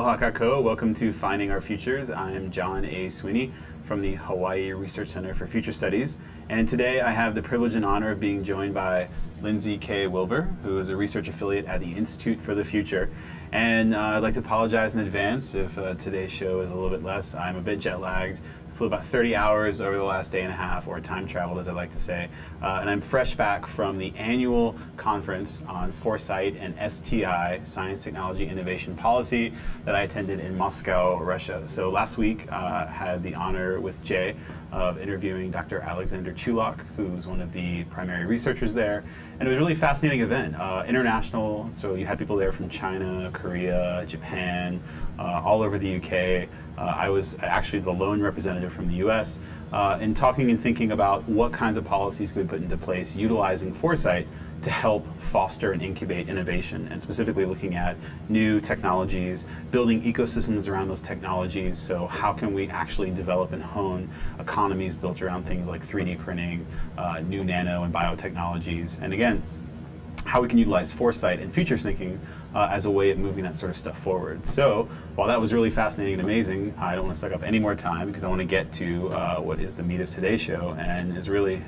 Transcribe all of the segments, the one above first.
Aloha kako, welcome to Finding Our Futures. I am John A. Sweeney from the Hawaii Research Center for Future Studies, and today I have the privilege and honor of being joined by Lindsea K. Wilbur, who is a research affiliate at the Institute for the Future. And I'd like to apologize in advance if today's show is a little bit less. I'm a bit jet lagged. Flew about 30 hours over the last day and a half, or time traveled as I like to say. And I'm fresh back from the annual conference on Foresight and STI, Science, Technology, Innovation Policy, that I attended in Moscow, Russia. So last week I had the honor with Jay of interviewing Dr. Alexander Chulak, who's one of the primary researchers there. And it was a really fascinating event, international, so you had people there from China, Korea, Japan, all over the UK. I was actually the lone representative from the US, in talking and thinking about what kinds of policies could be put into place utilizing foresight to help foster and incubate innovation, and specifically looking at new technologies, building ecosystems around those technologies. So how can we actually develop and hone economies built around things like 3D printing, new nano and biotechnologies, and again, how we can utilize foresight and future thinking as a way of moving that sort of stuff forward. So while that was really fascinating and amazing, I don't want to suck up any more time because I want to get to what is the meat of today's show, and is really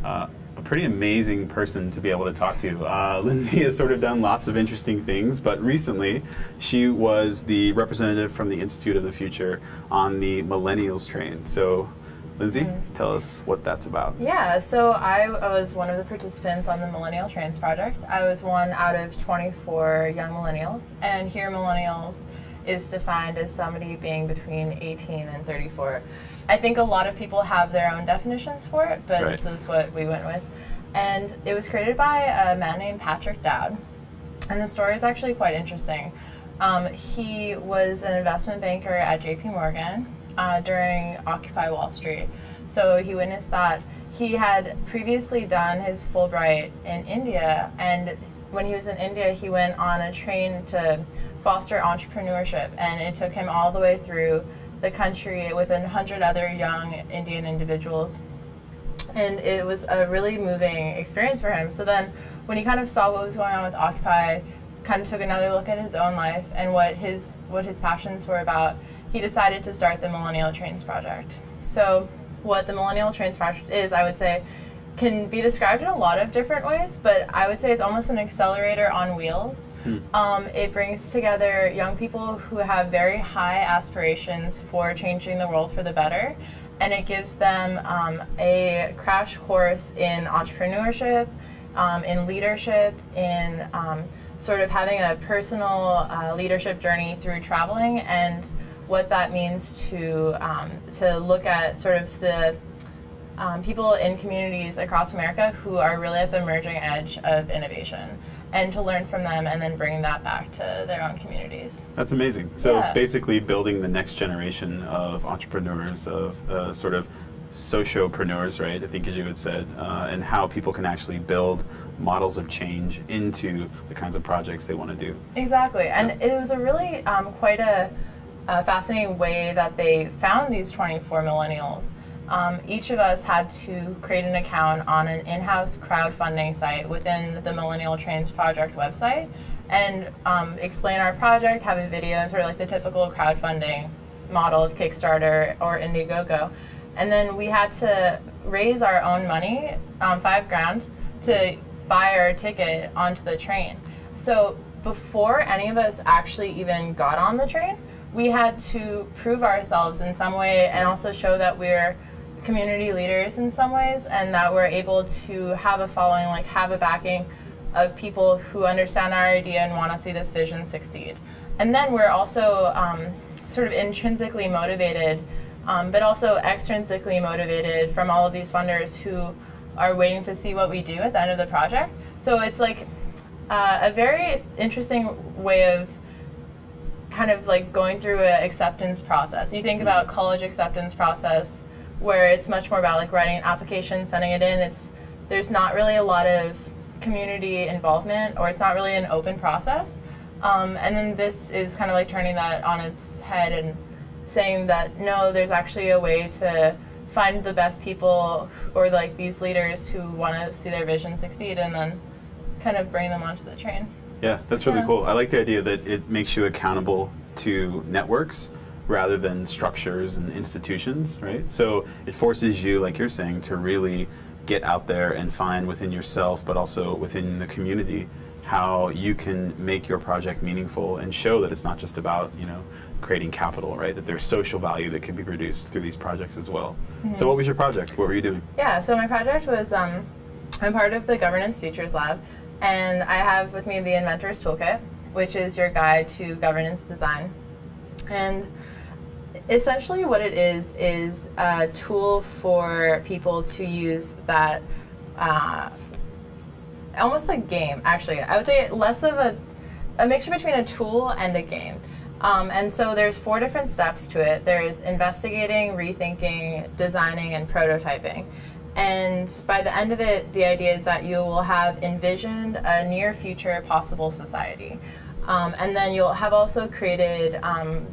a pretty amazing person to be able to talk to. Lindsea has sort of done lots of interesting things, but recently she was the representative from the Institute of the Future on the Millennials train. So Lindsea, tell us what that's about. Yeah, so I was one of the participants on the Millennial Trains project. I was one out of 24 young millennials, and here millennials is defined as somebody being between 18 and 34. I think a lot of people have their own definitions for it, but This is what we went with. And it was created by a man named Patrick Dowd, and the story is actually quite interesting. He was an investment banker at JP Morgan during Occupy Wall Street. So he witnessed that. He had previously done his Fulbright in India, and when he was in India, he went on a train to foster entrepreneurship, and it took him all the way through the country with 100 other young Indian individuals. And it was a really moving experience for him. So then when he kind of saw what was going on with Occupy, kind of took another look at his own life and what his passions were about, he decided to start the Millennial Trains Project. So what the Millennial Trains Project is, I would say, can be described in a lot of different ways, but I would say it's almost an accelerator on wheels. It brings together young people who have very high aspirations for changing the world for the better, and it gives them a crash course in entrepreneurship, in leadership, in sort of having a personal leadership journey through traveling, and what that means to look at sort of the people in communities across America who are really at the emerging edge of innovation, and to learn from them and then bring that back to their own communities. That's amazing. So basically building the next generation of entrepreneurs, of sort of sociopreneurs, right, I think as you had said, and how people can actually build models of change into the kinds of projects they want to do. Exactly, and it was a really quite a fascinating way that they found these 24 millennials. Each of us had to create an account on an in-house crowdfunding site within the Millennial Trains Project website, and explain our project, have a video, and sort of like the typical crowdfunding model of Kickstarter or Indiegogo. And then we had to raise our own money, $5,000, to buy our ticket onto the train. So before any of us actually even got on the train, we had to prove ourselves in some way, and also show that we're community leaders in some ways, and that we're able to have a following, like have a backing of people who understand our idea and want to see this vision succeed. And then we're also sort of intrinsically motivated, but also extrinsically motivated from all of these funders who are waiting to see what we do at the end of the project. So it's like a very interesting way of kind of like going through an acceptance process. You think about college acceptance process, where it's much more about like writing an application, sending it in. There's not really a lot of community involvement, or it's not really an open process. And then this is kind of like turning that on its head and saying that no, there's actually a way to find the best people, or like these leaders who want to see their vision succeed, and then kind of bring them onto the train. Yeah, that's really cool. I like the idea that it makes you accountable to networks rather than structures and institutions, right? So it forces you, like you're saying, to really get out there and find within yourself, but also within the community, how you can make your project meaningful and show that it's not just about, creating capital, right? That there's social value that can be produced through these projects as well. Mm-hmm. So what was your project? What were you doing? Yeah, so my project was, I'm part of the Governance Futures Lab, and I have with me the Inventor's Toolkit, which is your guide to governance design. And essentially what it is a tool for people to use that, almost a game, actually. I would say less of a mixture between a tool and a game. And so there's 4 different steps to it. There's investigating, rethinking, designing, and prototyping. And by the end of it, the idea is that you will have envisioned a near future possible society. And then you'll have also created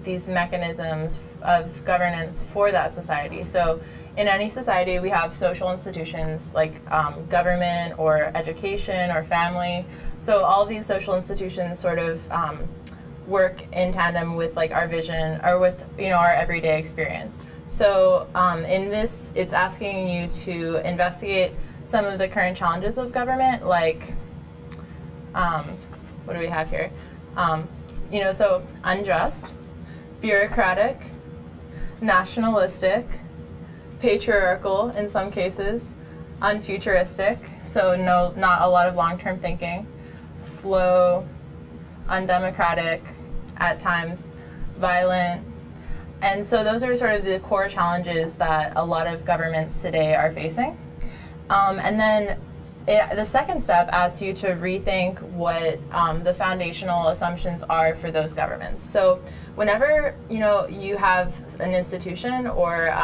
these mechanisms of governance for that society. So in any society, we have social institutions like government or education or family. So all of these social institutions sort of work in tandem with like our vision or with our everyday experience. So in this, it's asking you to investigate some of the current challenges of government, like what do we have here? So unjust, bureaucratic, nationalistic, patriarchal in some cases, unfuturistic, so not a lot of long-term thinking, slow, undemocratic, at times, violent. And so those are sort of the core challenges that a lot of governments today are facing. And then the second step asks you to rethink what the foundational assumptions are for those governments. So whenever you have an institution or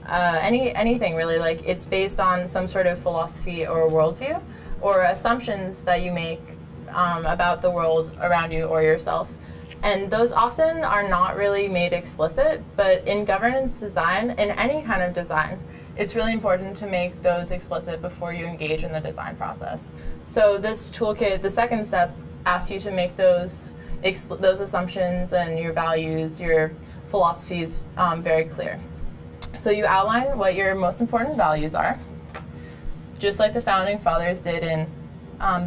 anything really, like it's based on some sort of philosophy or worldview or assumptions that you make about the world around you or yourself. And those often are not really made explicit, but in governance design, in any kind of design, it's really important to make those explicit before you engage in the design process. So this toolkit, the second step, asks you to make those assumptions and your values, your philosophies very clear. So you outline what your most important values are, just like the founding fathers did in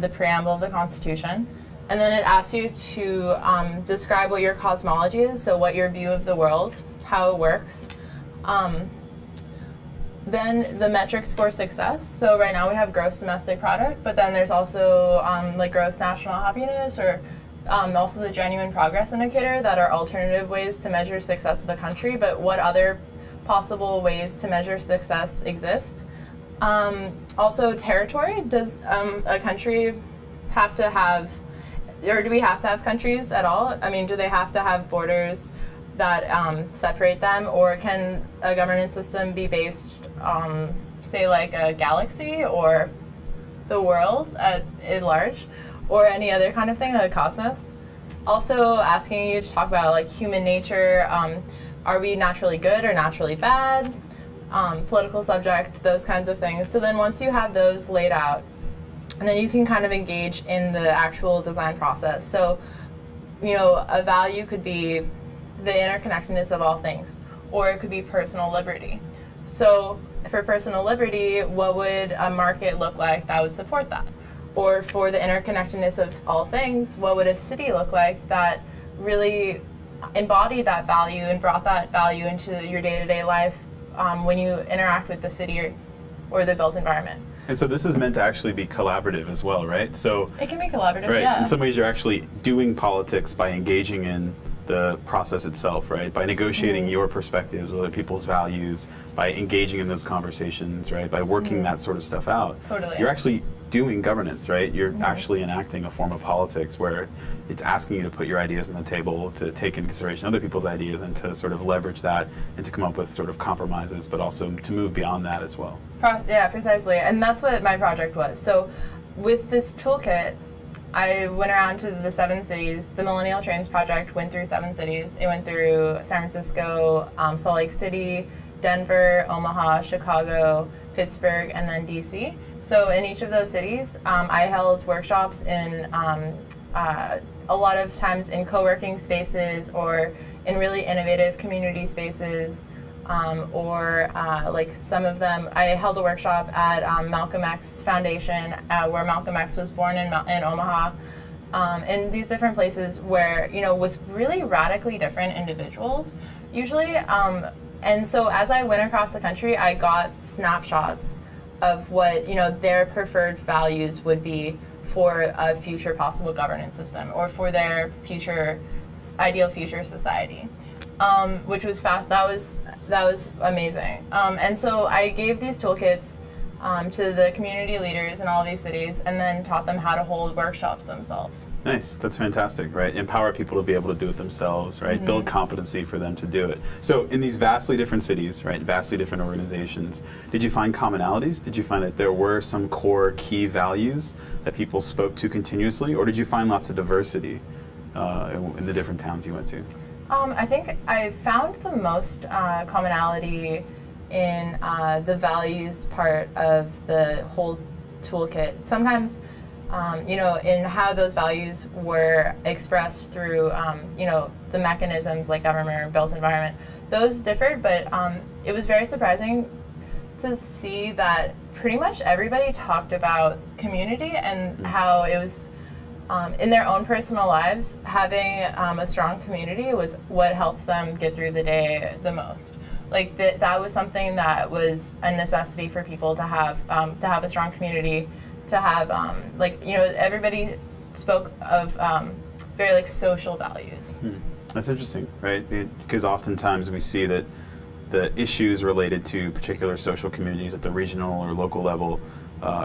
the preamble of the Constitution. And then it asks you to describe what your cosmology is, so what your view of the world, how it works. Then the metrics for success. So right now we have gross domestic product, but then there's also like gross national happiness or also the genuine progress indicator that are alternative ways to measure success of a country, but what other possible ways to measure success exist? Also territory. Does a country have to have, or do we have to have countries at all? I mean, do they have to have borders that separate them, or can a governance system be based on, say, like a galaxy or the world at large, or any other kind of thing, like a cosmos? Also asking you to talk about like human nature. Are we naturally good or naturally bad? Political subject, those kinds of things. So then once you have those laid out, and then you can kind of engage in the actual design process. So, a value could be the interconnectedness of all things, or it could be personal liberty. So for personal liberty, what would a market look like that would support that? Or for the interconnectedness of all things, what would a city look like that really embodied that value and brought that value into your day-to-day life when you interact with the city or the built environment? And so this is meant to actually be collaborative as well, right? So it can be collaborative, right. Yeah. In some ways, you're actually doing politics by engaging in the process itself, right? By negotiating your perspectives, other people's values, by engaging in those conversations, right? By working that sort of stuff out. Totally. You're actually doing governance, right? You're actually enacting a form of politics where it's asking you to put your ideas on the table, to take into consideration other people's ideas, and to sort of leverage that and to come up with sort of compromises, but also to move beyond that as well. Yeah, precisely. And that's what my project was. So with this toolkit, I went around to the 7 cities. The Millennial Trains project went through 7 cities. It went through San Francisco, Salt Lake City, Denver, Omaha, Chicago, Pittsburgh, and then DC. So in each of those cities, I held workshops in a lot of times in co-working spaces or in really innovative community spaces, or like some of them, I held a workshop at Malcolm X Foundation, where Malcolm X was born in Omaha, in these different places where, you know, with really radically different individuals, usually, and so as I went across the country, I got snapshots of what, you know, their preferred values would be for a future possible governance system or for their future, ideal future society. Which was that was amazing. And so I gave these toolkits to the community leaders in all these cities, and then taught them how to hold workshops themselves. Nice, that's fantastic, right? Empower people to be able to do it themselves, right? Build competency for them to do it. So in these vastly different cities, right, vastly different organizations, did you find commonalities? Did you find that there were some core key values that people spoke to continuously, or did you find lots of diversity in the different towns you went to? I think I found the most commonality in the values part of the whole toolkit. Sometimes, you know, in how those values were expressed through, you know, the mechanisms like government or built environment, those differed, but it was very surprising to see that pretty much everybody talked about community and how it was, in their own personal lives, having a strong community was what helped them get through the day the most. Like that was something that was a necessity for people to have a strong community, to have like, you know, everybody spoke of very like social values. That's interesting, right? Because oftentimes we see that the issues related to particular social communities at the regional or local level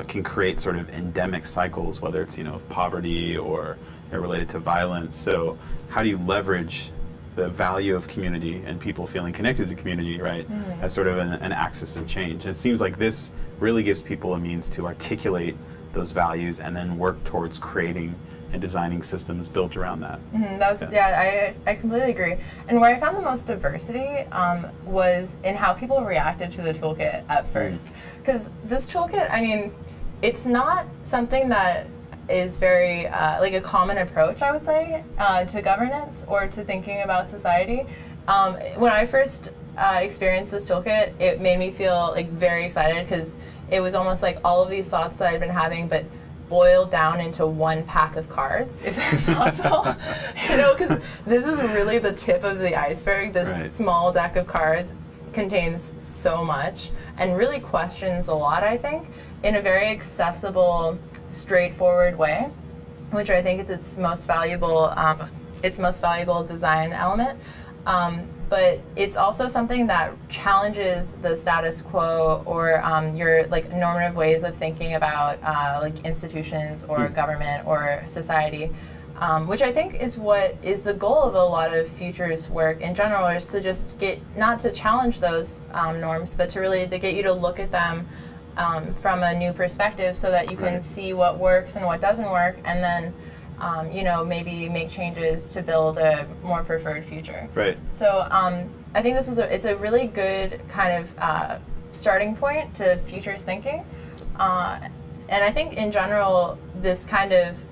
can create sort of endemic cycles, whether it's, you know, poverty or related to violence. So how do you leverage the value of community and people feeling connected to community, right, as sort of an axis of change? And it seems like this really gives people a means to articulate those values and then work towards creating and designing systems built around that. I completely agree. And where I found the most diversity was in how people reacted to the toolkit at first. Because this toolkit, I mean, it's not something that is very like a common approach, I would say, to governance or to thinking about society. When I first experienced this toolkit, it made me feel like very excited, because it was almost like all of these thoughts that I'd been having, but boiled down into one pack of cards, if that's possible. You know, because this is really the tip of the iceberg. This small deck of cards contains so much and really questions a lot, I think, in a very accessible, straightforward way, which I think is its most valuable design element. But it's also something that challenges the status quo or your like normative ways of thinking about like institutions or government or society, which I think is what is the goal of a lot of futures work in general, is to just get, not to challenge those norms, but to really to get you to look at them from a new perspective, so that you can see what works and what doesn't work, and then you know, maybe make changes to build a more preferred future. Right. So I think this was it's a really good kind of starting point to futures thinking, and I think in general this kind of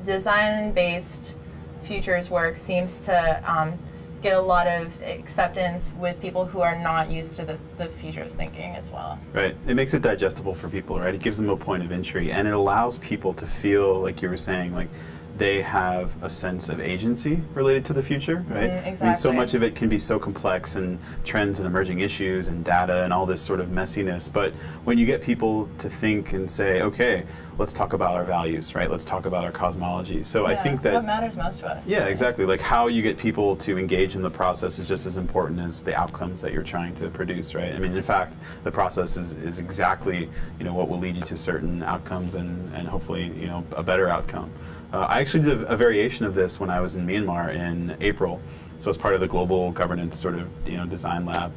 design-based futures work seems to get a lot of acceptance with people who are not used to the futures thinking as well. Right. It makes it digestible for people, right? It gives them a point of entry, and it allows people to feel, like you were saying, like they have a sense of agency related to the future, right? Exactly. I mean, so much of it can be so complex, and trends and emerging issues and data and all this sort of messiness. But when you get people to think and say, okay, let's talk about our values, right? Let's talk about our cosmology. So I think that what matters most to us. Yeah, exactly. Like how you get people to engage in the process is just as important as the outcomes that you're trying to produce, right? I mean, in fact, the process is exactly, you know, what will lead you to certain outcomes and hopefully, you know, a better outcome. I actually did a variation of this when I was in Myanmar in April. So as part of the global governance sort of, you know, design lab,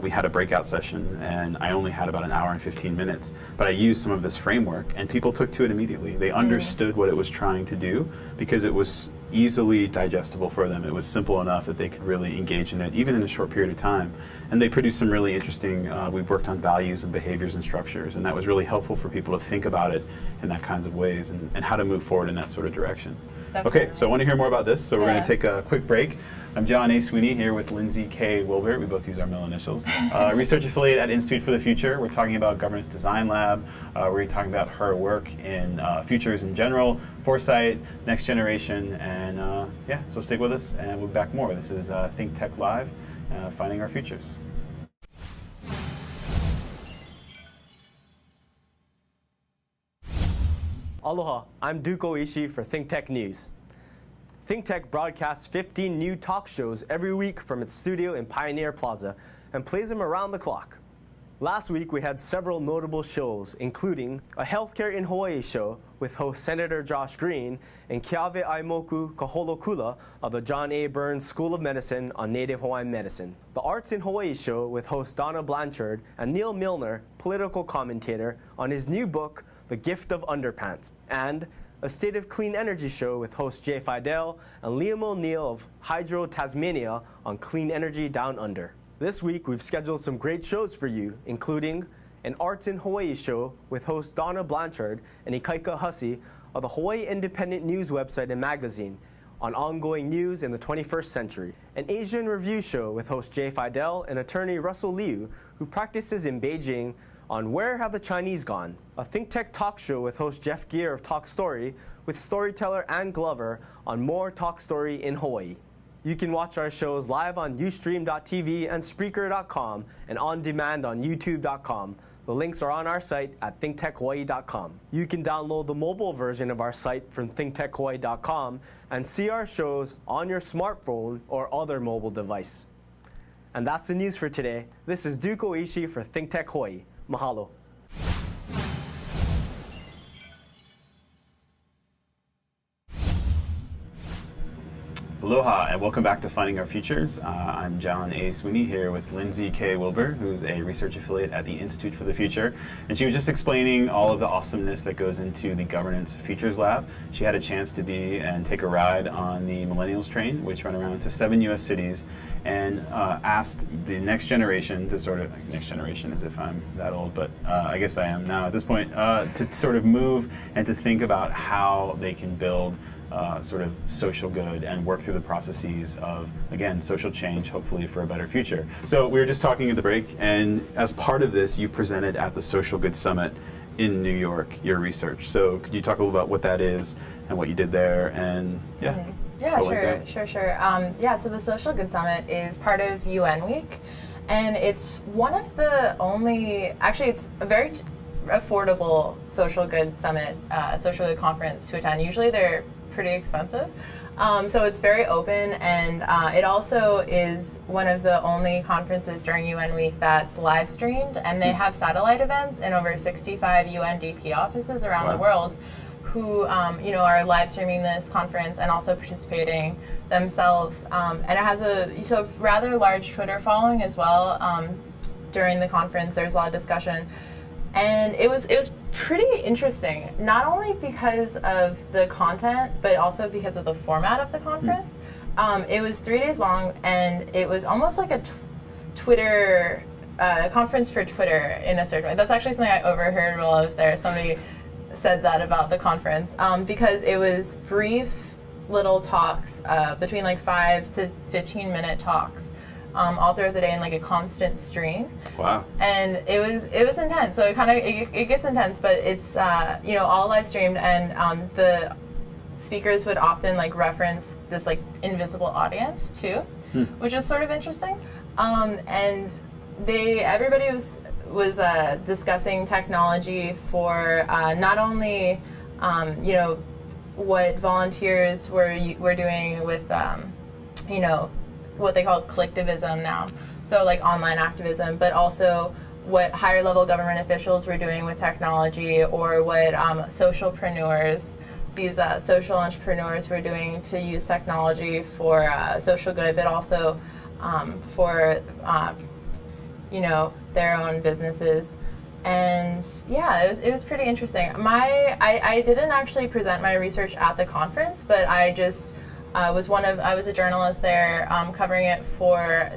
we had a breakout session, and I only had about an hour and 15 minutes, but I used some of this framework, and people took to it immediately. They understood what it was trying to do, because it was easily digestible for them. It was simple enough that they could really engage in it, even in a short period of time. And they produced some really interesting, we worked on values and behaviors and structures, and that was really helpful for people to think about it in that kinds of ways and how to move forward in that sort of direction. Definitely. Okay, so I want to hear more about this, so we're going to take a quick break. I'm John A. Sweeney here with Lindsea K. Wilbur. We both use our middle initials. Research affiliate at Institute for the Future. We're talking about Governance Design Lab. We're talking about her work in futures in general, foresight, next generation, and yeah, so stick with us and we'll be back more. This is ThinkTech Live, Finding Our Futures. Aloha, I'm Duko Ishii for ThinkTech News. ThinkTech broadcasts 15 new talk shows every week from its studio in Pioneer Plaza and plays them around the clock. Last week we had several notable shows, including a Healthcare in Hawaii show with host Senator Josh Green and Keawe Aimoku Kaholokula of the John A. Burns School of Medicine on Native Hawaiian Medicine. The Arts in Hawaii show with host Donna Blanchard and Neil Milner, political commentator, on his new book, The Gift of Underpants. And a State of Clean Energy show with host Jay Fidel and Liam O'Neill of Hydro Tasmania on clean energy down under. This week, we've scheduled some great shows for you, including an Arts in Hawaii show with host Donna Blanchard and Ikaika Hussey of the Hawaii Independent News website and magazine on ongoing news in the 21st century. An Asian Review show with host Jay Fidel and attorney Russell Liu, who practices in Beijing, on Where Have the Chinese Gone? A ThinkTech talk show with host Jeff Gear of Talk Story with storyteller Ann Glover on More Talk Story in Hawaii. You can watch our shows live on Ustream.tv and Spreaker.com and on demand on YouTube.com. The links are on our site at thinktechhawaii.com. You can download the mobile version of our site from thinktechhawaii.com and see our shows on your smartphone or other mobile device. And that's the news for today. This is Duko Ishii for ThinkTech Hawaii. Mahalo. Aloha and welcome back to Finding Our Futures. I'm John A. Sweeney here with Lindsea K. Wilbur, who's a research affiliate at the Institute for the Future. And she was just explaining all of the awesomeness that goes into the Governance Futures Lab. She had a chance to be and take a ride on the Millennials train, which went around to 7 U.S. cities, and asked the next generation to sort of, next generation as if I'm that old, but I guess I am now at this point, to sort of move and to think about how they can build sort of social good and work through the processes of, again, social change, hopefully for a better future. So we were just talking at the break, and as part of this, you presented at the Social Good Summit in New York, your research. So could you talk a little about what that is and what you did there, and yeah. Mm-hmm. Yeah, sure. Yeah, so the Social Good Summit is part of UN Week, and it's one of the only, actually it's a very affordable social good summit, social good conference to attend. Usually they're pretty expensive. So it's very open, and it also is one of the only conferences during UN Week that's live streamed, and they have satellite events in over 65 UNDP offices around the world who are live streaming this conference and also participating themselves. And it has a rather large Twitter following as well. During the conference, there's a lot of discussion. And it was pretty interesting, not only because of the content, but also because of the format of the conference. It was 3 days long, and it was almost like a Twitter conference for Twitter in a certain way. That's actually something I overheard while I was there. Somebody said that about the conference, because it was brief little talks, between like 5 to 15-minute talks. All throughout the day in like a constant stream. Wow. And it was intense. So it gets intense, but it's all live streamed, and the speakers would often like reference this like invisible audience too, which is sort of interesting. And everybody was discussing technology for not only what volunteers were doing with what they call collectivism now, so like online activism, but also what higher level government officials were doing with technology, or what socialpreneurs, these social entrepreneurs were doing to use technology for social good, but also for their own businesses. And yeah, it was pretty interesting. I didn't actually present my research at the conference, but I just I was a journalist there, covering it for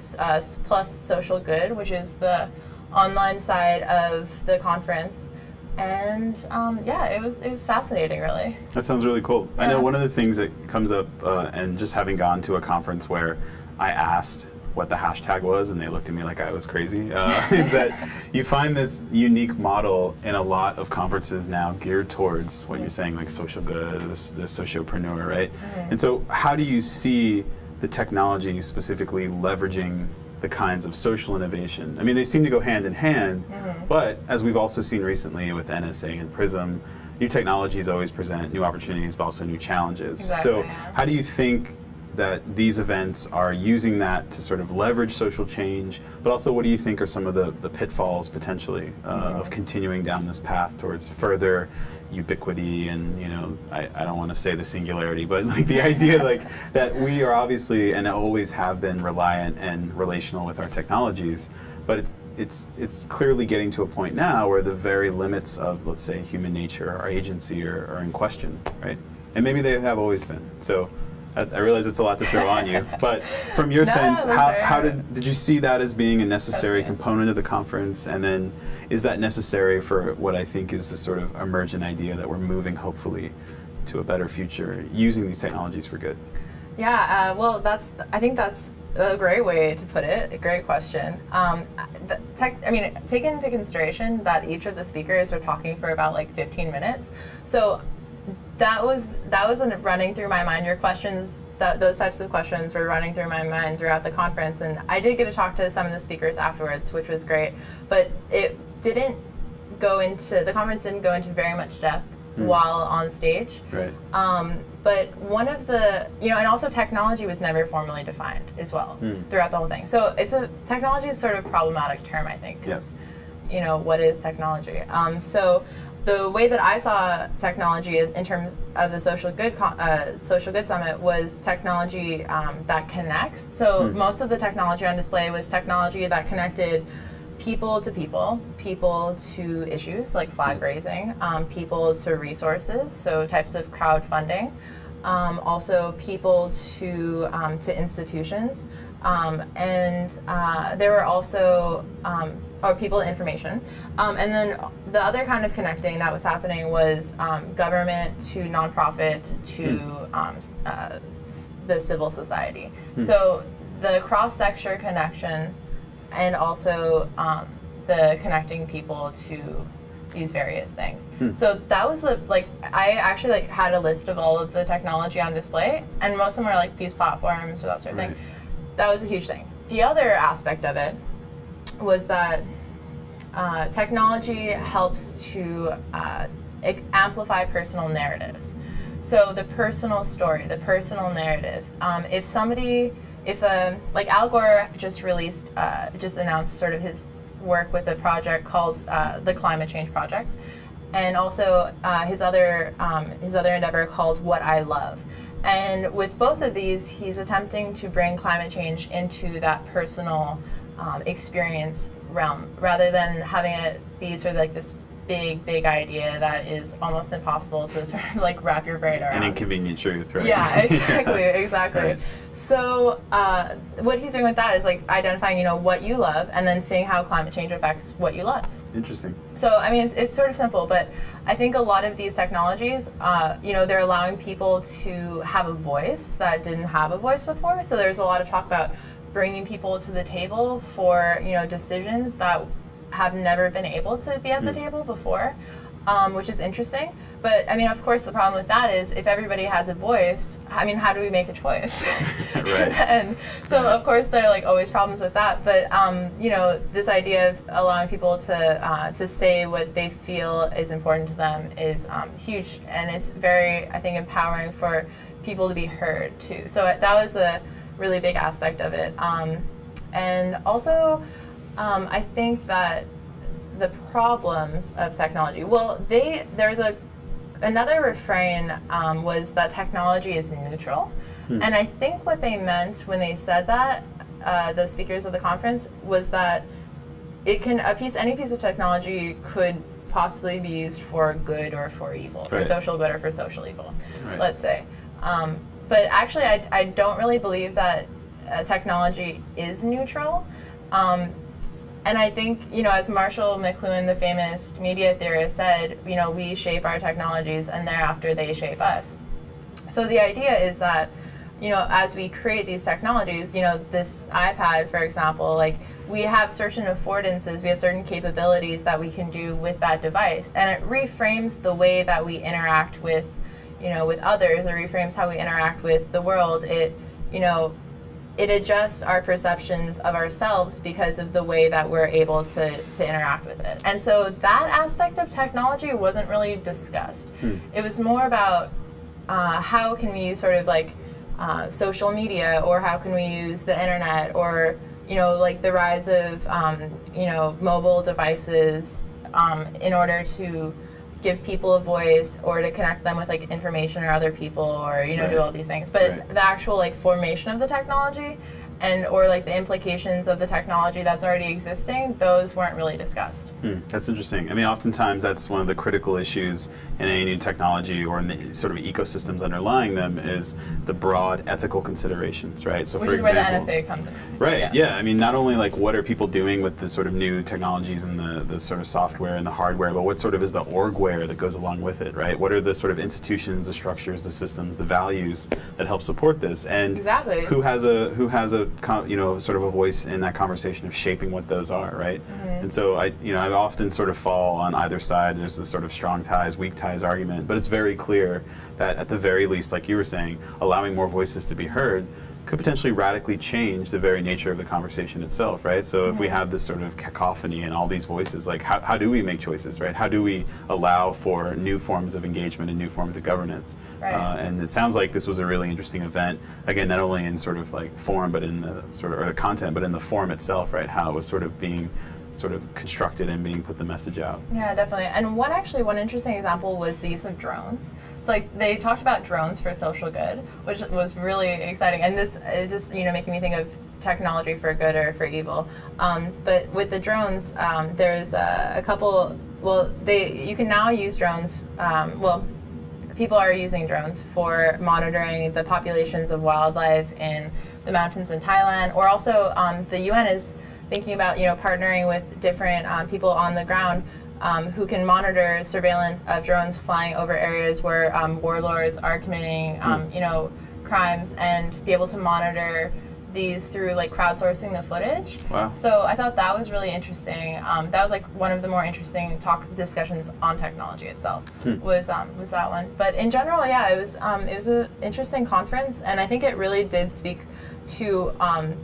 Plus Social Good, which is the online side of the conference. And yeah, it was fascinating, really. That sounds really cool. I know one of the things that comes up, and just having gone to a conference where I asked what the hashtag was and they looked at me like I was crazy, is that you find this unique model in a lot of conferences now geared towards what you're saying, like social good, the sociopreneur, right? Mm-hmm. And so how do you see the technology specifically leveraging the kinds of social innovation? I mean, they seem to go hand in hand, but as we've also seen recently with NSA and PRISM, new technologies always present new opportunities, but also new challenges. Exactly, so how do you think that these events are using that to sort of leverage social change, but also what do you think are some of the pitfalls potentially of continuing down this path towards further ubiquity and, you know, I don't want to say the singularity, but like the idea like that we are obviously and always have been reliant and relational with our technologies, but it's clearly getting to a point now where the very limits of, let's say, human nature, our agency are in question, right? And maybe they have always been. So I realize it's a lot to throw on you, but from your sense, how did you see that as being a necessary component of the conference? And then is that necessary for what I think is the sort of emergent idea that we're moving, hopefully, to a better future using these technologies for good? Yeah, well, I think that's a great way to put it. A great question. Take into consideration that each of the speakers were talking for about like 15 minutes. So that was running through my mind. Your questions, those types of questions were running through my mind throughout the conference, and I did get to talk to some of the speakers afterwards, which was great. But the conference didn't go into very much depth while on stage. Right. But one of the, and also technology was never formally defined as well throughout the whole thing. So technology is sort of a problematic term, I think, because, what is technology? So the way that I saw technology in terms of the Social Good Summit was technology that connects. So most of the technology on display was technology that connected people to issues like flag raising, people to resources, so types of crowdfunding, also people to institutions, and there were also or people to information. And then the other kind of connecting that was happening was government to nonprofit to the civil society. So the cross-sector connection and also the connecting people to these various things. So that was I actually had a list of all of the technology on display, and most of them are like these platforms or that sort of thing. That was a huge thing. The other aspect of it was that technology helps to amplify personal narratives. So the personal story, the personal narrative. If Al Gore just announced sort of his work with a project called the Climate Change Project, and also his other endeavor called What I Love. And with both of these, he's attempting to bring climate change into that personal experience realm, rather than having it be sort of like this big idea that is almost impossible to sort of like wrap your brain around. An inconvenient truth, right? Yeah, exactly. Right. So what he's doing with that is like identifying, what you love, and then seeing how climate change affects what you love. Interesting. So it's sort of simple, but I think a lot of these technologies, they're allowing people to have a voice that didn't have a voice before. So there's a lot of talk about bringing people to the table for decisions that have never been able to be at the table before, which is interesting. But of course, the problem with that is if everybody has a voice, how do we make a choice? Right. And so of course there are always problems with that. But this idea of allowing people to say what they feel is important to them is huge, and it's very, I think, empowering for people to be heard too. So that was a really big aspect of it. And also, I think that the problems of technology, there's another refrain was that technology is neutral. And I think what they meant when they said that, the speakers of the conference, was that any piece of technology could possibly be used for good or for evil, for social good or for social evil, let's say. but actually, I don't really believe that technology is neutral. And I think, as Marshall McLuhan, the famous media theorist, said, we shape our technologies and thereafter they shape us. So the idea is that, as we create these technologies, this iPad, for example, like we have certain affordances, we have certain capabilities that we can do with that device. And it reframes the way that we interact with, with others. It reframes how we interact with the world. It adjusts our perceptions of ourselves because of the way that we're able to interact with it. And so that aspect of technology wasn't really discussed. It was more about how can we use sort of like social media, or how can we use the internet, or like the rise of mobile devices in order to give people a voice, or to connect them with like information or other people, or do all these things. But the actual like formation of the technology or like the implications of the technology that's already existing, those weren't really discussed. That's interesting. I mean, oftentimes that's one of the critical issues in any new technology, or in the sort of ecosystems underlying them, is the broad ethical considerations, right? So, Which for is example, where the NSA comes in. Right. Yeah. I mean, not only like what are people doing with the sort of new technologies and the sort of software and the hardware, but what sort of is the orgware that goes along with it, right? What are the sort of institutions, the structures, the systems, the values that help support this, and exactly. who has a sort of a voice in that conversation of shaping what those are, right? And so I often sort of fall on either side. There's this sort of strong ties, weak ties argument, but it's very clear that at the very least, like you were saying, allowing more voices to be heard could potentially radically change the very nature of the conversation itself, right? So if we have this sort of cacophony and all these voices, like how do we make choices, right? How do we allow for new forms of engagement and new forms of governance? Right. And it sounds like this was a really interesting event, again, not only in sort of like form, but in the sort of, or the content, but in the form itself, right? How it was sort of being sort of constructed and being put the message out. Yeah, definitely. And one interesting example was the use of drones. So like they talked about drones for social good, which was really exciting. And this is just making me think of technology for good or for evil. But with the drones, there's a couple. Well, you can now use drones. People are using drones for monitoring the populations of wildlife in the mountains in Thailand, or also the UN is thinking about partnering with different people on the ground who can monitor surveillance of drones flying over areas where warlords are committing crimes, and be able to monitor these through like crowdsourcing the footage. Wow. So I thought that was really interesting. That was like one of the more interesting discussions on technology itself. Was that one. But in general, yeah, it was an interesting conference, and I think it really did speak to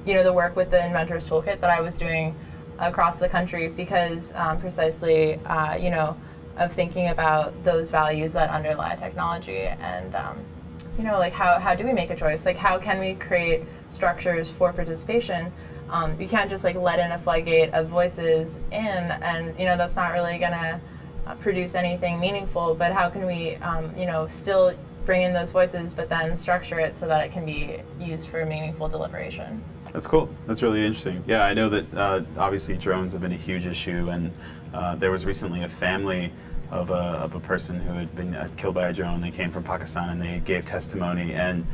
the work with the Inventor Toolkit that I was doing across the country, because precisely of thinking about those values that underlie technology, and like how do we make a choice? Like how can we create structures for participation? You can't just like let in a floodgate of voices in, and that's not really gonna produce anything meaningful. But how can we still bring in those voices, but then structure it so that it can be used for meaningful deliberation? That's cool. That's really interesting. Yeah, I know that obviously drones have been a huge issue, and there was recently a family of a person who had been killed by a drone. They came from Pakistan and they gave testimony, and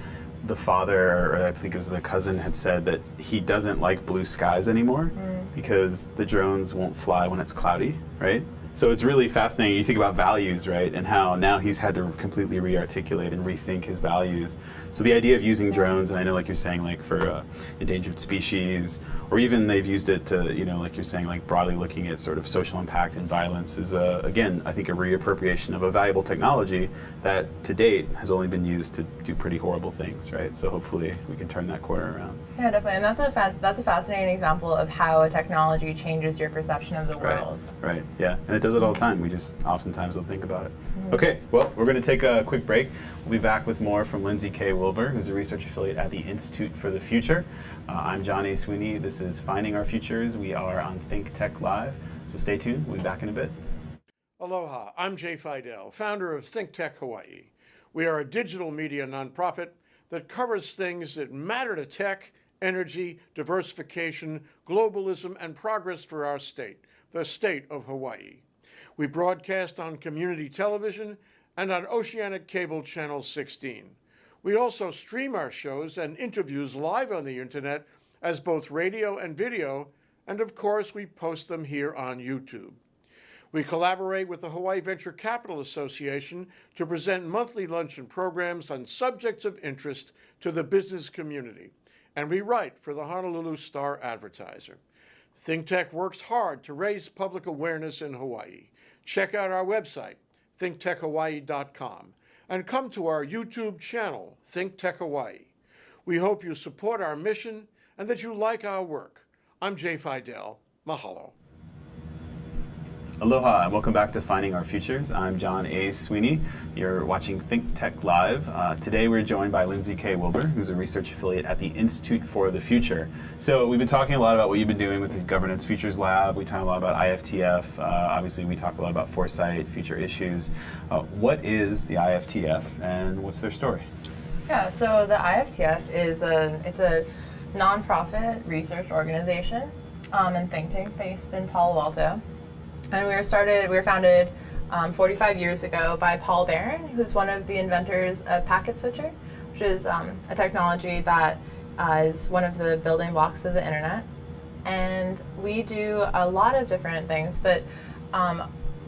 the father, or I think it was the cousin, had said that he doesn't like blue skies anymore because the drones won't fly when it's cloudy, right? So it's really fascinating. You think about values, right, and how now he's had to completely re-articulate and rethink his values. So the idea of using drones, and I know, like you're saying, like for endangered species, or even they've used it to, like you're saying, like broadly looking at sort of social impact and violence, is again, I think, a reappropriation of a valuable technology that to date has only been used to do pretty horrible things, right? So hopefully we can turn that corner around. Yeah, definitely, and that's a fascinating example of how a technology changes your perception of the world. Right. Yeah, and it does it all the time. We just oftentimes don't think about it. Okay, well, we're going to take a quick break. We'll be back with more from Lindsea K. Wilbur, who's a research affiliate at the Institute for the Future. I'm John A. Sweeney. This is Finding Our Futures. We are on ThinkTech Live, so stay tuned. We'll be back in a bit. Aloha, I'm Jay Fidel, founder of ThinkTech Hawaii. We are a digital media nonprofit that covers things that matter to tech, energy, diversification, globalism, and progress for our state, the state of Hawaii. We broadcast on community television and on Oceanic Cable Channel 16. We also stream our shows and interviews live on the internet as both radio and video, and of course, we post them here on YouTube. We collaborate with the Hawaii Venture Capital Association to present monthly luncheon programs on subjects of interest to the business community, and we write for the Honolulu Star-Advertiser. ThinkTech works hard to raise public awareness in Hawaii. Check out our website, thinktechhawaii.com, and come to our YouTube channel, ThinkTech Hawaii. We hope you support our mission and that you like our work. I'm Jay Fidel. Mahalo. Aloha and welcome back to Finding Our Futures. I'm John A. Sweeney. You're watching ThinkTech Live. Today we're joined by Lindsea K. Wilbur, who's a research affiliate at the Institute for the Future. So we've been talking a lot about what you've been doing with the Governance Futures Lab. We talk a lot about IFTF. Obviously we talk a lot about foresight, future issues. What is the IFTF and what's their story? Yeah, so the IFTF is a nonprofit research organization and think tank based in Palo Alto. And we were founded 45 years ago by Paul Barron, who's one of the inventors of packet switcher, which is a technology that is one of the building blocks of the internet. And we do a lot of different things, but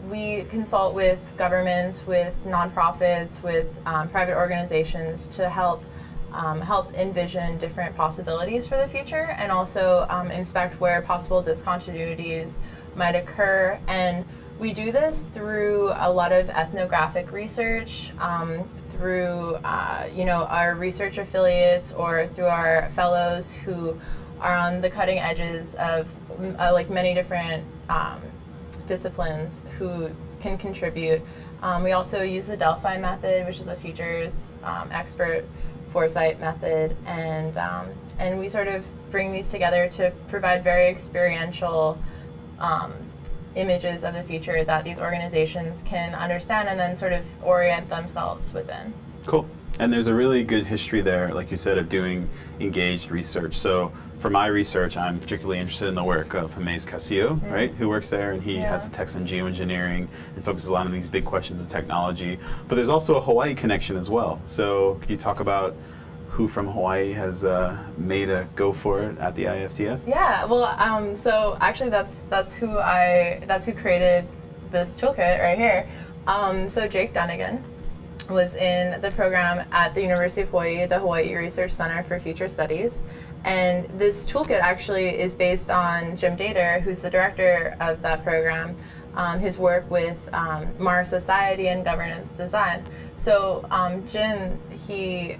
we consult with governments, with nonprofits, with private organizations to help envision different possibilities for the future, and also inspect where possible discontinuities might occur. And we do this through a lot of ethnographic research, through our research affiliates, or through our fellows who are on the cutting edges of many different disciplines who can contribute. We also use the Delphi method, which is a futures expert foresight method, and we sort of bring these together to provide very experiential images of the future that these organizations can understand and then sort of orient themselves within. Cool. And there's a really good history there, like you said, of doing engaged research. So for my research, I'm particularly interested in the work of James Castillo, right, who works there, and he has a text on geoengineering and focuses a lot on these big questions of technology. But there's also a Hawaii connection as well. So could you talk about who from Hawaii has made a go for it at the IFTF? Yeah, well, so actually that's who created this toolkit right here. So Jake Dunnigan was in the program at the University of Hawaii, the Hawaii Research Center for Future Studies. And this toolkit actually is based on Jim Dater, who's the director of that program, his work with Mars Society and governance design. So Jim, he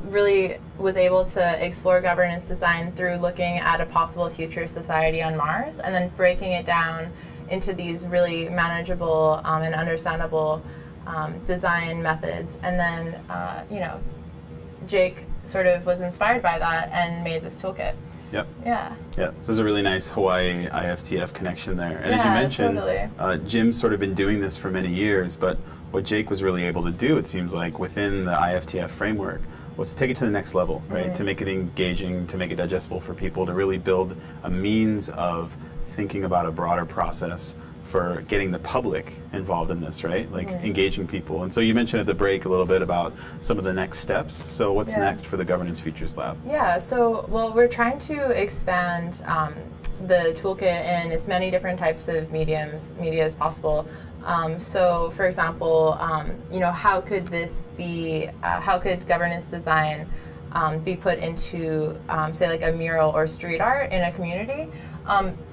really was able to explore governance design through looking at a possible future society on Mars and then breaking it down into these really manageable and understandable design methods. And then, Jake sort of was inspired by that and made this toolkit. Yep. Yeah. Yeah. So there's a really nice Hawaii IFTF connection there. And yeah, as you mentioned, totally. Jim's sort of been doing this for many years, but what Jake was really able to do, it seems like, within the IFTF framework was to take it to the next level, right? To make it engaging, to make it digestible for people, to really build a means of thinking about a broader process for getting the public involved in this, right? Like engaging people. And so you mentioned at the break a little bit about some of the next steps. So what's next for the Governance Futures Lab? Yeah, so, well, we're trying to expand the toolkit in as many different types of media as possible. So, for example, how could this be, how could governance design be put into, say, like a mural or street art in a community?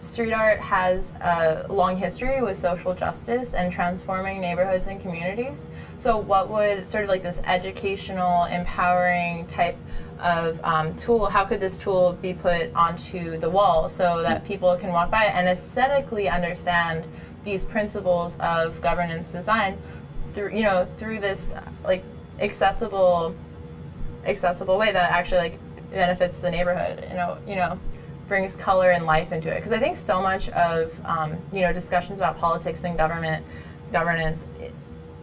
Street art has a long history with social justice and transforming neighborhoods and communities. So what would sort of like this educational, empowering type of tool, how could this tool be put onto the wall so that people can walk by and aesthetically understand these principles of governance design through this like accessible way that actually like benefits the neighborhood, brings color and life into it. Because I think so much of discussions about politics and governance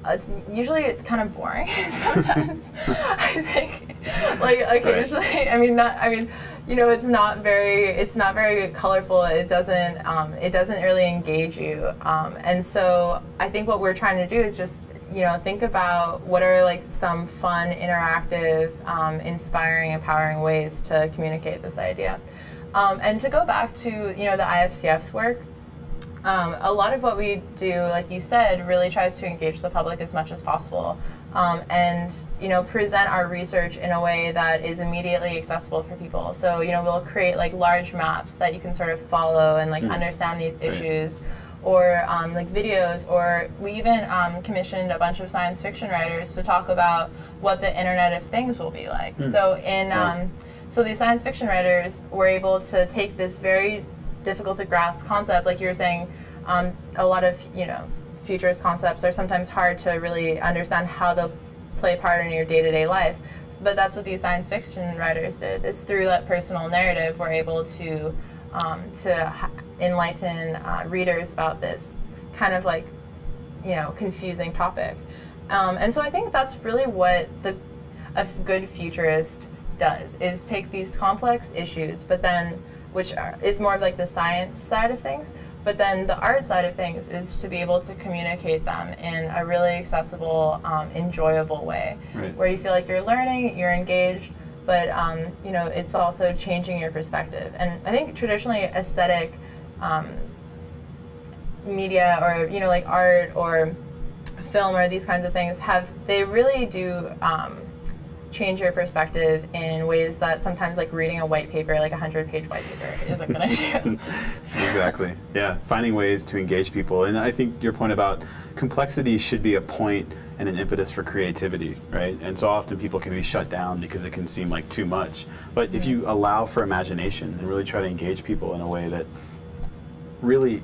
it's usually kind of boring sometimes. I think, like occasionally. Right. It's not very colorful. It doesn't really engage you. And so I think what we're trying to do is just think about what are like some fun, interactive, inspiring, empowering ways to communicate this idea. And to go back to the IFTF's work. A lot of what we do, like you said, really tries to engage the public as much as possible, and present our research in a way that is immediately accessible for people. So we'll create like large maps that you can sort of follow and like understand these issues, or like videos, or we even commissioned a bunch of science fiction writers to talk about what the Internet of Things will be like. So so these science fiction writers were able to take this very difficult to grasp concept, like you were saying. A lot of futurist concepts are sometimes hard to really understand how they'll play a part in your day-to-day life, but that's what these science fiction writers did. Is through that personal narrative we're able to enlighten readers about this kind of like confusing topic, and so I think that's really what a good futurist does, is take these complex issues, but then it's more of like the science side of things, but then the art side of things is to be able to communicate them in a really accessible, enjoyable way, where you feel like you're learning, you're engaged, but it's also changing your perspective. And I think traditionally aesthetic media, or like art or film or these kinds of things, they really do change your perspective in ways that sometimes like reading a white paper, like 100-page white paper, isn't going to do. Exactly. Yeah, finding ways to engage people. And I think your point about complexity should be a point and an impetus for creativity, right? And so often people can be shut down because it can seem like too much. But if you allow for imagination and really try to engage people in a way that really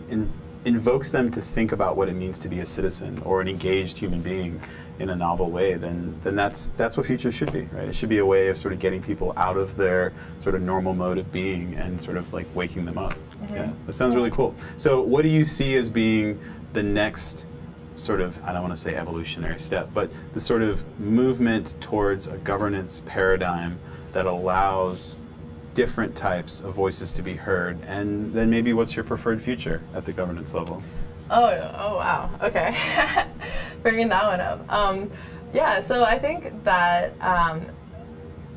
invokes them to think about what it means to be a citizen or an engaged human being in a novel way, then that's what future should be, right? It should be a way of sort of getting people out of their sort of normal mode of being and sort of like waking them up. Yeah, that sounds really cool. So what do you see as being the next sort of, I don't want to say evolutionary step, but the sort of movement towards a governance paradigm that allows different types of voices to be heard? And then maybe what's your preferred future at the governance level? Oh wow, okay. Bringing that one up. Yeah, so I think that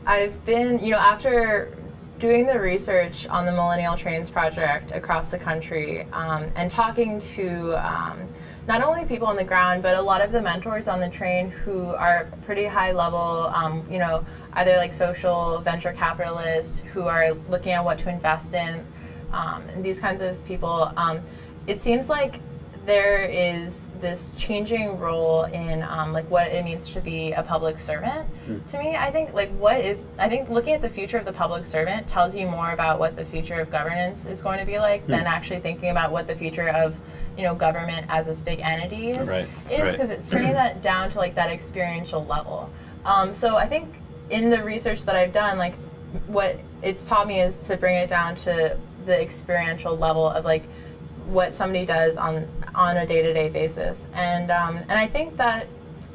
I've been, after doing the research on the Millennial Trains project across the country, and talking to not only people on the ground, but a lot of the mentors on the train who are pretty high level, either like social venture capitalists who are looking at what to invest in, and these kinds of people, it seems like there is this changing role in like what it means to be a public servant. To me, I think looking at the future of the public servant tells you more about what the future of governance is going to be like than actually thinking about what the future of government as this big entity is, because it's bringing that down to like that experiential level. So I think in the research that I've done, like what it's taught me is to bring it down to the experiential level of like what somebody does on a day-to-day basis, and I think that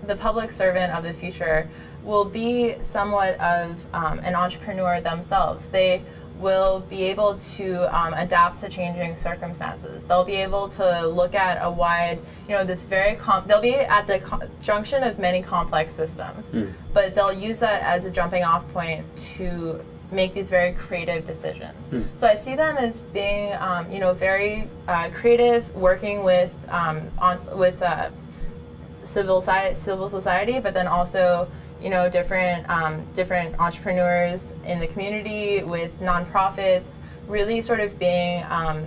the public servant of the future will be somewhat of an entrepreneur themselves. They will be able to adapt to changing circumstances. They'll be able to look at a wide, they'll be at the junction of many complex systems, but they'll use that as a jumping off point to make these very creative decisions. So I see them as being, very creative, working with civil society, but then also, different entrepreneurs in the community, with nonprofits, really sort of being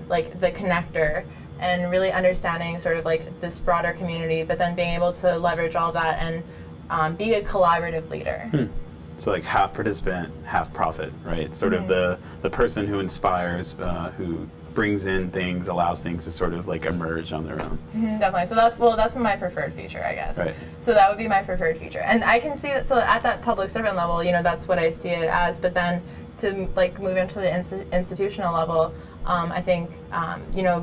like the connector and really understanding sort of like this broader community, but then being able to leverage all that and be a collaborative leader. So like half participant, half profit, right? Sort of the person who inspires, who brings in things, allows things to sort of like emerge on their own. Definitely. So that's my preferred future, I guess. Right. So that would be my preferred future. And I can see that, so at that public servant level, that's what I see it as. But then to like move into the institutional level, I think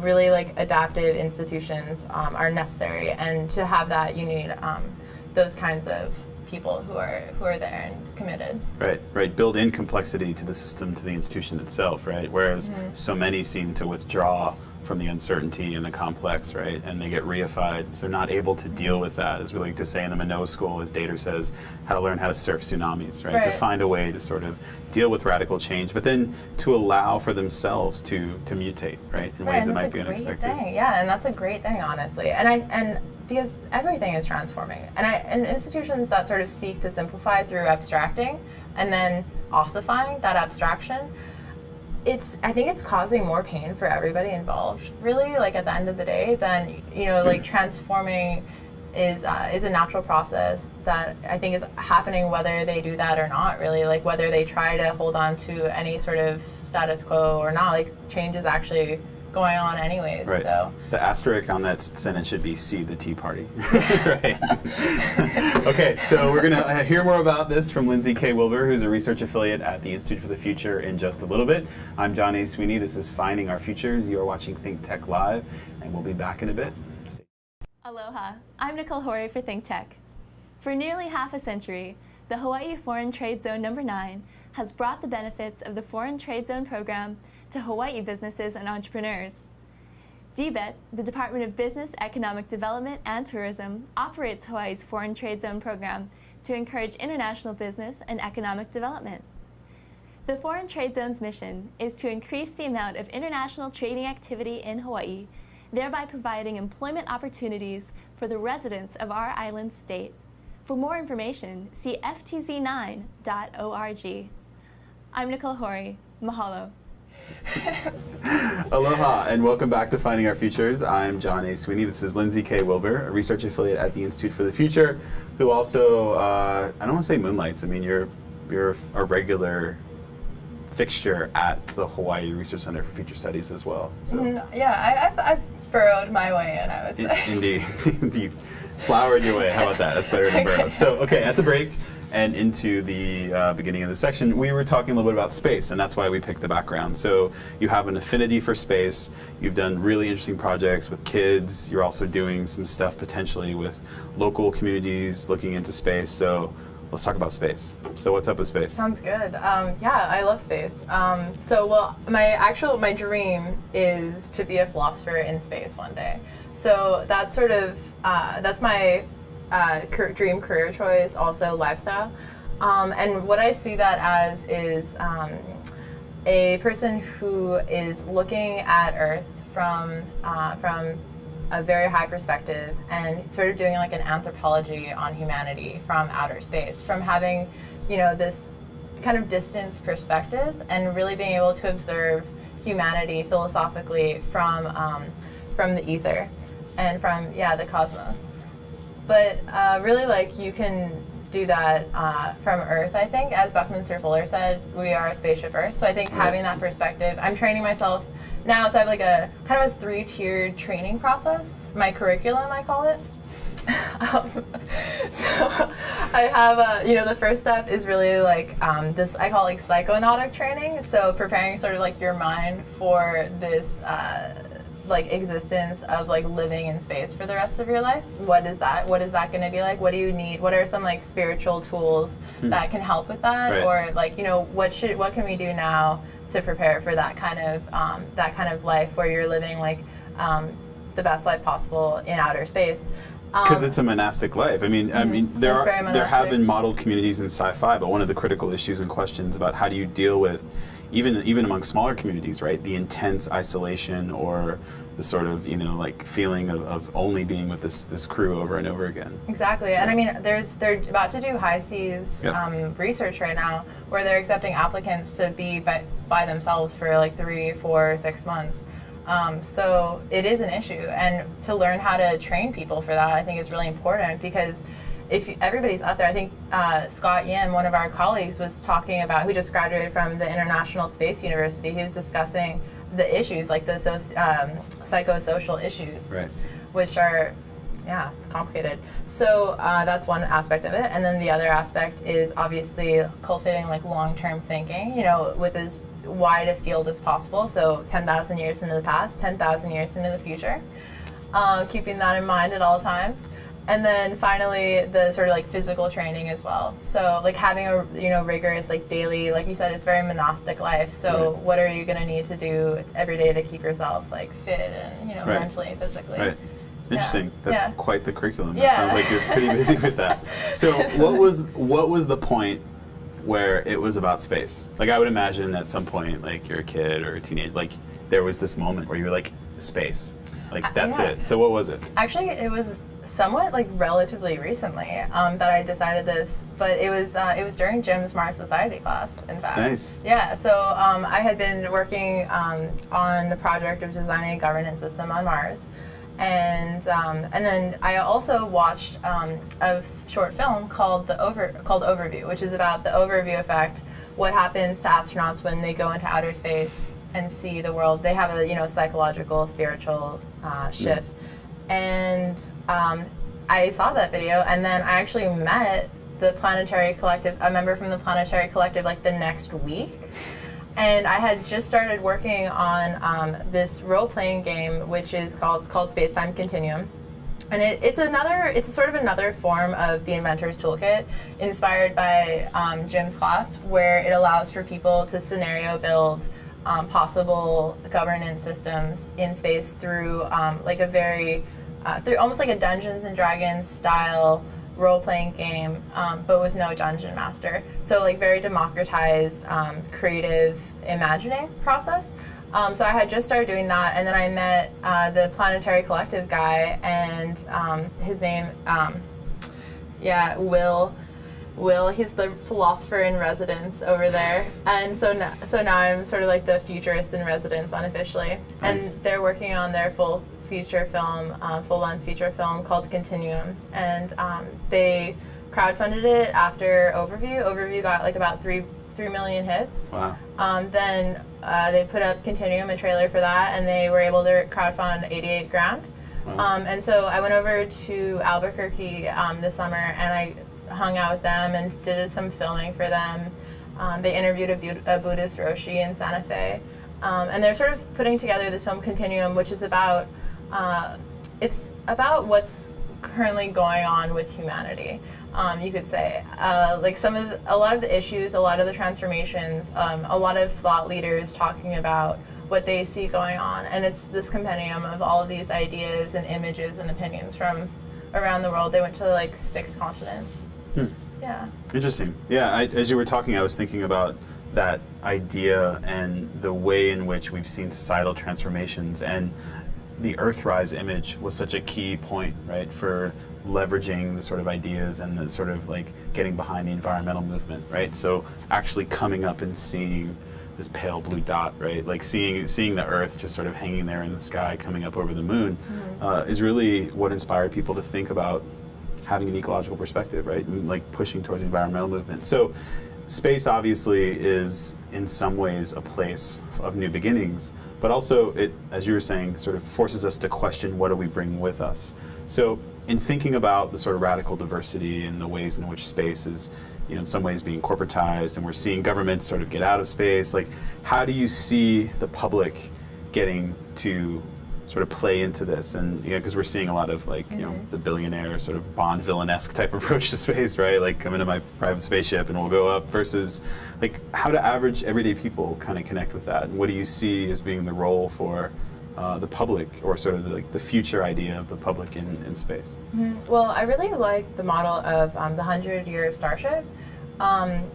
really like adaptive institutions are necessary, and to have that you need those kinds of people who are there and committed. Right. Build in complexity to the system, to the institution itself, right? Whereas so many seem to withdraw from the uncertainty and the complex, right? And they get reified, so they're not able to deal with that, as we like to say in the Minot School, as Dater says, how to learn how to surf tsunamis, right? To find a way to sort of deal with radical change, but then to allow for themselves to mutate, right? In ways that might be unexpected. Yeah, and that's a great thing, honestly. And because everything is transforming, and institutions that sort of seek to simplify through abstracting and then ossifying that abstraction, I think it's causing more pain for everybody involved, really, like at the end of the day, than, like transforming is a natural process that I think is happening whether they do that or not, really, like whether they try to hold on to any sort of status quo or not, like change is actually going on anyways. Right. So the asterisk on that sentence should be "See the Tea Party." Right. Okay, so we're gonna hear more about this from Lindsea K. Wilbur, who's a research affiliate at the Institute for the Future, in just a little bit. I'm John A. Sweeney. This is Finding Our Futures. You are watching ThinkTech Live, and we'll be back in a bit. Aloha, I'm Nicole Horry for ThinkTech. For nearly half a century, the Hawaii Foreign Trade Zone No. 9 has brought the benefits of the Foreign Trade Zone program to Hawaii businesses and entrepreneurs. DBET, the Department of Business, Economic Development, and Tourism, operates Hawaii's Foreign Trade Zone program to encourage international business and economic development. The Foreign Trade Zone's mission is to increase the amount of international trading activity in Hawaii, thereby providing employment opportunities for the residents of our island state. For more information, see ftz9.org. I'm Nicole Horry. Mahalo. Aloha, and welcome back to Finding Our Futures. I'm John A. Sweeney. This is Lindsea K. Wilbur, a research affiliate at the Institute for the Future, who also, I don't want to say moonlights. I mean, you're a regular fixture at the Hawaii Research Center for Future Studies as well. So. Yeah, I've burrowed my way in, I would say. Indeed. You flowered your way. How about that? That's better than burrowed. So, okay, at the break and into the beginning of the section, we were talking a little bit about space, and that's why we picked the background. So you have an affinity for space. You've done really interesting projects with kids. You're also doing some stuff potentially with local communities looking into space. So let's talk about space. So what's up with space? Sounds good. Yeah, I love space. My dream is to be a philosopher in space one day. So that's sort of, that's my dream career choice, also lifestyle. And what I see that as is a person who is looking at Earth from a very high perspective and sort of doing like an anthropology on humanity from outer space, from having, this kind of distance perspective and really being able to observe humanity philosophically from the ether and from the cosmos. But really, like, you can do that from Earth, I think. As Buckminster Fuller said, we are a spaceship Earth. So I think having that perspective, I'm training myself now, so I have like a kind of a 3-tiered training process. My curriculum, I call it. So I have, the first step is really like this, I call it like psychonautic training. So preparing sort of like your mind for this like existence of like living in space for the rest of your life. What is that going to be like? What do you need? What are some like spiritual tools that can help with that? Or like, what can we do now to prepare for that kind of life where you're living like the best life possible in outer space? Because it's a monastic life. I mean, there have been modeled communities in sci-fi, but one of the critical issues and questions about how do you deal with, even among smaller communities, right, the intense isolation or the sort of like feeling of only being with this crew over and over again. Exactly, and I mean, they're about to do high seas research right now where they're accepting applicants to be by themselves for like 3, 4, 6 months. So it is an issue, and to learn how to train people for that, I think is really important, because if everybody's out there, I think Scott Yim, one of our colleagues, was talking about, who just graduated from the International Space University, he was discussing the issues, like the psychosocial issues, which are complicated. So that's one aspect of it, and then the other aspect is obviously cultivating like long-term thinking, with as wide a field as possible. So 10,000 years into the past, 10,000 years into the future, keeping that in mind at all times. And then finally, the sort of like physical training as well. So like having a rigorous like daily, like you said, it's very monastic life. So Right. what are you going to need to do every day to keep yourself like fit and Right. mentally, physically? Right. Interesting. That's Yeah. quite the curriculum. It Yeah. sounds like you're pretty busy with that. So what was the point where it was about space? Like I would imagine at some point, like you're a kid or a teenager, like there was this moment where you were like, space. Like that's Yeah. it. So what was it? Actually, it was somewhat like relatively recently that I decided this, but it was during Jim's Mars Society class, in fact. Nice. Yeah. So I had been working on the project of designing a governance system on Mars, and then I also watched a short film called Overview, which is about the overview effect. What happens to astronauts when they go into outer space and see the world? They have a psychological, spiritual shift. And I saw that video, and then I actually met the Planetary Collective, a member from the Planetary Collective, like the next week. And I had just started working on this role-playing game, which is called Space-Time Continuum. And it's sort of another form of the Inventor's Toolkit, inspired by Jim's class, where it allows for people to scenario build possible governance systems in space through like a very through almost like a Dungeons and Dragons style role-playing game, but with no dungeon master. So like very democratized, creative imagining process. So I had just started doing that, and then I met the Planetary Collective guy, and his name, Will, he's the philosopher in residence over there, and so now I'm sort of like the futurist in residence unofficially. Nice. And they're working on their full-length feature film called Continuum, and they crowdfunded it after Overview. Overview got like about 3 million hits. Wow. Then they put up Continuum, a trailer for that, and they were able to crowdfund 88 grand. Wow. And so I went over to Albuquerque this summer, and I hung out with them and did some filming for them. They interviewed a Buddhist Roshi in Santa Fe. And they're sort of putting together this film Continuum, which is about what's currently going on with humanity. You could say, like a lot of the issues, a lot of the transformations, a lot of thought leaders talking about what they see going on, and it's this compendium of all of these ideas and images and opinions from around the world. They went to like 6 continents. Yeah. Interesting. Yeah, as you were talking, I was thinking about that idea and the way in which we've seen societal transformations, and the Earthrise image was such a key point, right, for leveraging the sort of ideas and the sort of like getting behind the environmental movement, right? So actually coming up and seeing this pale blue dot, right, like seeing the Earth just sort of hanging there in the sky, coming up over the moon, is really what inspired people to think about having an ecological perspective, right, and like pushing towards the environmental movement. So space obviously is in some ways a place of new beginnings, but also it, as you were saying, sort of forces us to question what do we bring with us. So in thinking about the sort of radical diversity and the ways in which space is, in some ways being corporatized, and we're seeing governments sort of get out of space, like how do you see the public getting to sort of play into this? And because we're seeing a lot of like the billionaire sort of Bond villain-esque type approach to space, right? Like come into my private spaceship and we'll go up, versus like how do average everyday people kind of connect with that? And what do you see as being the role for the public, or sort of the future idea of the public in space? Well, I really like the model of the 100-Year Starship,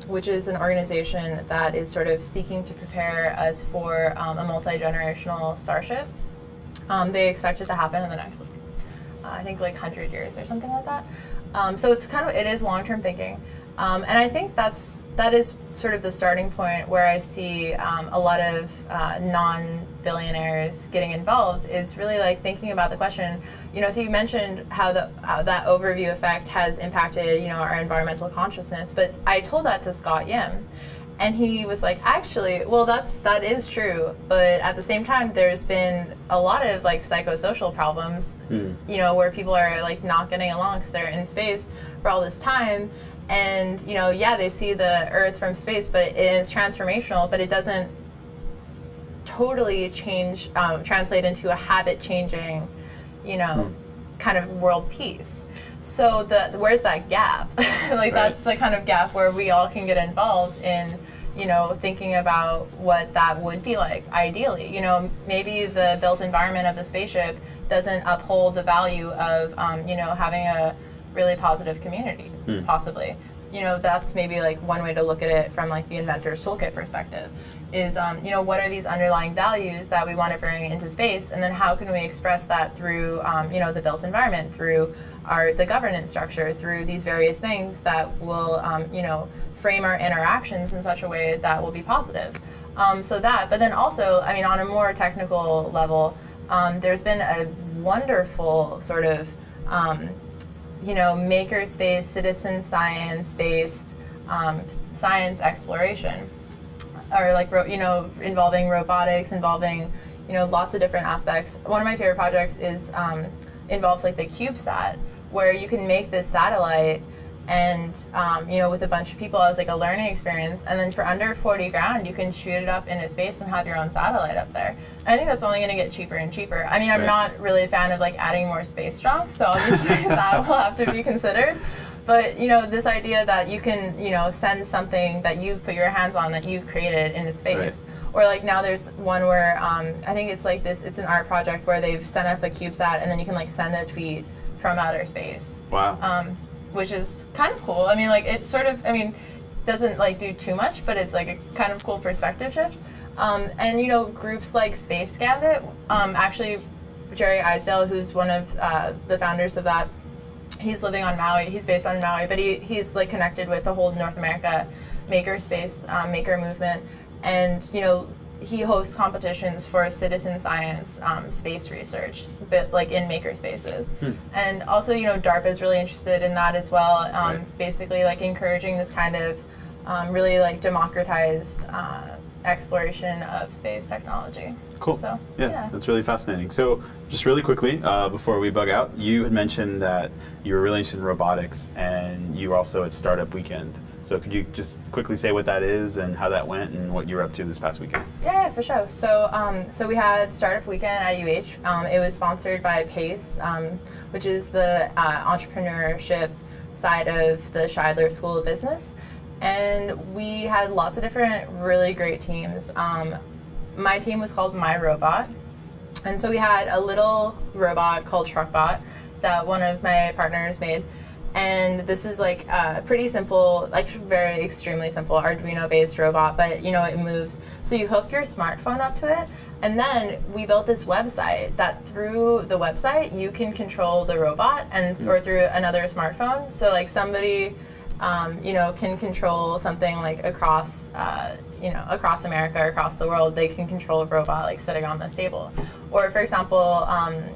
which is an organization that is sort of seeking to prepare us for a multi-generational starship. They expect it to happen in the next, I think, like 100 years or something like that. So it is long-term thinking. And I think that is sort of the starting point where I see a lot of non-billionaires getting involved, is really like thinking about the question, so you mentioned how that overview effect has impacted, our environmental consciousness, but I told that to Scott Yim. And he was like, actually, well, that is true, but at the same time, there's been a lot of like psychosocial problems, where people are like not getting along because they're in space for all this time, and they see the Earth from space, but it is transformational, but it doesn't totally translate into a habit-changing, kind of world peace. So where's that gap? Like that's the kind of gap where we all can get involved in, thinking about what that would be like ideally. Maybe the built environment of the spaceship doesn't uphold the value of, having a really positive community, possibly. That's maybe like one way to look at it from like the Inventor's Toolkit perspective is, what are these underlying values that we want to bring into space, and then how can we express that through, the built environment, through the governance structure, through these various things that will, frame our interactions in such a way that will be positive. But then also, on a more technical level, there's been a wonderful sort of, makerspace, citizen science-based science exploration, or like, involving robotics, involving, lots of different aspects. One of my favorite projects involves like the CubeSat, where you can make this satellite and, with a bunch of people as like a learning experience, and then for under 40 grand, you can shoot it up into space and have your own satellite up there. And I think that's only going to get cheaper and cheaper. I'm not really a fan of like adding more space junk, so obviously that will have to be considered. But, this idea that you can, send something that you've put your hands on, that you've created into space. Or like now there's one where, I think it's like this, it's an art project where they've sent up a CubeSat and then you can like send a tweet from outer space. Wow. Which is kind of cool. It sort of, doesn't like do too much, but it's like a kind of cool perspective shift. And groups like Space Gambit, actually Jerry Isdale, who's one of the founders of that, he's living on Maui, he's based on Maui, but he's like connected with the whole North America makerspace, maker movement. And, he hosts competitions for citizen science space research, but like in maker spaces. And also, DARPA is really interested in that as well. Basically, like encouraging this kind of really like democratized exploration of space technology. Cool. So, yeah, that's really fascinating. So, just really quickly before we bug out, you had mentioned that you were really interested in robotics, and you were also at Startup Weekend. So could you just quickly say what that is and how that went and what you were up to this past weekend? Yeah, for sure. So we had Startup Weekend at UH. It was sponsored by PACE, which is the entrepreneurship side of the Scheidler School of Business. And we had lots of different really great teams. My team was called My Robot. And so we had a little robot called TruckBot that one of my partners made. And this is like a pretty simple, like very extremely simple Arduino-based robot, but it moves. So you hook your smartphone up to it, and then we built this website that through the website you can control the robot or through another smartphone. So like somebody, can control something like across America or across the world. They can control a robot like sitting on this table. Or for example,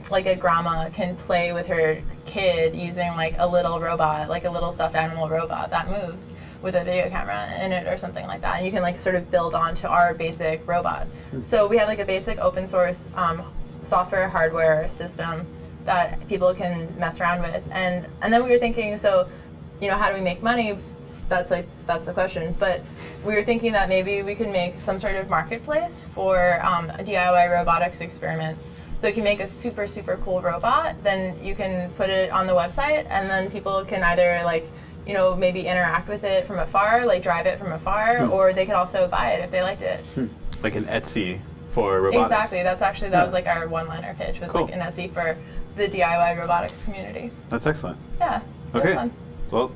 like a grandma can play with her kid using like a little robot, like a little stuffed animal robot that moves with a video camera in it or something like that. And you can like sort of build onto our basic robot. So we have like a basic open source software hardware system that people can mess around with. And then we were thinking, so how do we make money? That's the question. But we were thinking that maybe we could make some sort of marketplace for DIY robotics experiments. So if you make a super, super cool robot, then you can put it on the website, and then people can either like, maybe interact with it from afar, like drive it from afar, or they could also buy it if they liked it. Like an Etsy for robotics. Exactly. That was like our one-liner pitch, was cool. like an Etsy for the DIY robotics community. That's excellent. Yeah. It was fun. Well,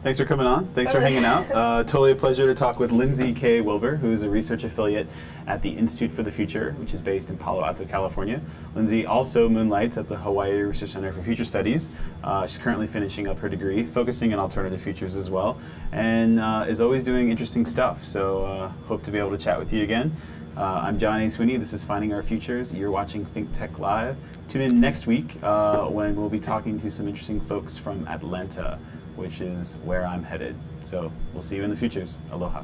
thanks for coming on. Thanks for hanging out. Totally a pleasure to talk with Lindsea K. Wilbur, who is a research affiliate at the Institute for the Future, which is based in Palo Alto, California. Lindsea also moonlights at the Hawaii Research Center for Future Studies. She's currently finishing up her degree, focusing on alternative futures as well, and is always doing interesting stuff. So hope to be able to chat with you again. I'm John A. Sweeney. This is Finding Our Futures. You're watching ThinkTech Live. Tune in next week when we'll be talking to some interesting folks from Atlanta, which is where I'm headed. So we'll see you in the futures. Aloha.